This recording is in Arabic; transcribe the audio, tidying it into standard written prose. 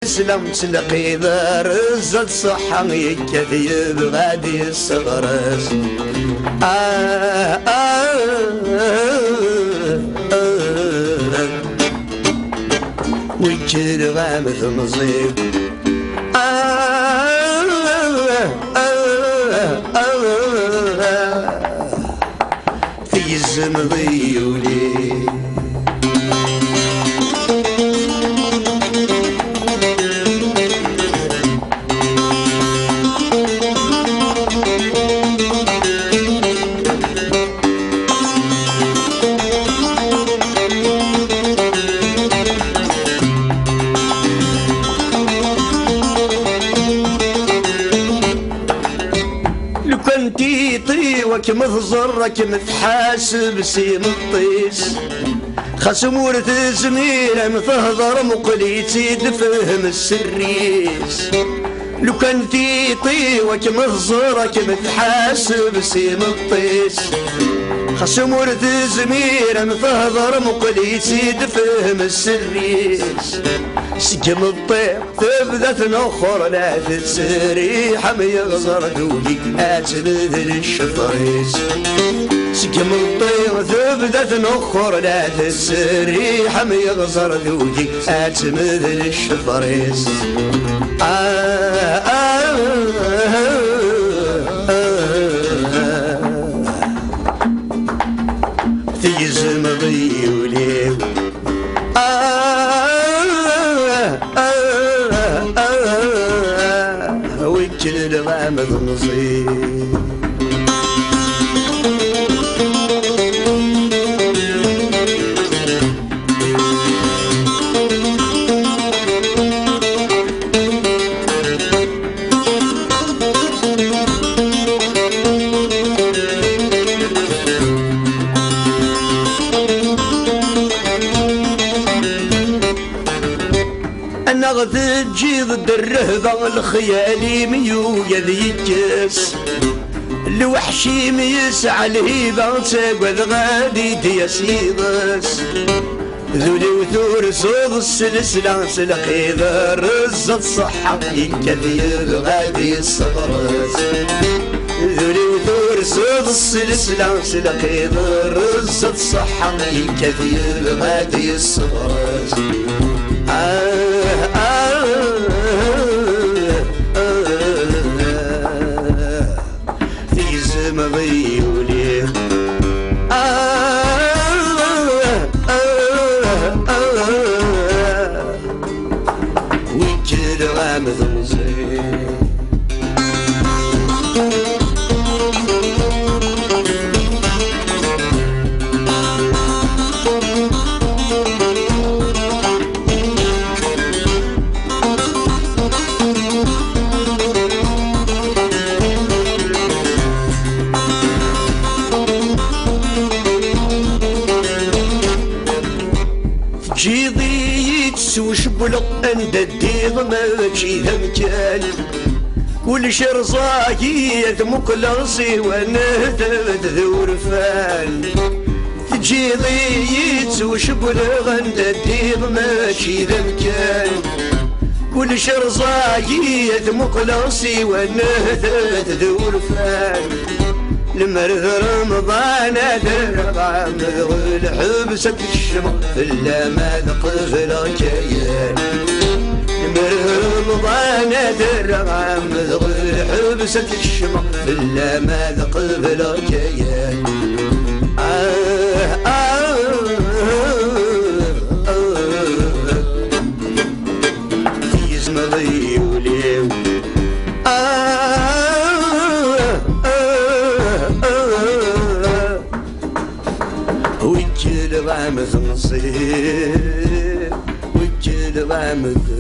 سلام سلقي ذا رزت صحة يكذب غادي الصغرس ويجر غامث مصيب في الزمضي ولي كنتي طيوك مفزرك متحاسب سيم الطيس خصم ورث زميله مفهضر مقليتي تفهم السريس لو كنتي طيوك مفزرك متحاسب سيم الطيس خصم ورث زميله مفهضر مقليتي تفهم السريس سجم الطير ثبذت نخر لا تسري حم يغزر دولي اتبذل الشفريس سجم الطير ثبذت نخر لا تسري حم يغزر دولي اتبذل الشفريس تيزم ضيولي وجل غامض نصيب نغث تجي ضد الرهبة الخيالي ميويا ذي الجس الوحشي ميسعى الهيبة تقوذ غادي ديسيبس ذولي وثور صوض السلسلة سلقي ذا رزة صحة يكذب غادي الصغرس ذولي وثور صوض السلسلة سلقي ذا رزة صحة يكذب غادي الصغرس في زمضي وليخ ويجد غامض مصير جيضي يتسوش بلق عند الديض ماشي ذمكان كل شرزاكي يثمك لرصي ونهتبت ذو رفان جيضي يتسوش بلق عند الديض ماشي ذمكان كل شرزاكي يثمك لرصي ونهتبت ذو رفان المرض رمضان درب عمد الحبسة الشمع إلا ما ذقف الكيان المرض رمضان درب عمد الحبسة الشمع إلا ما ذقف الكيان في زمضي وليو وجل غامض نصيب وجل غامض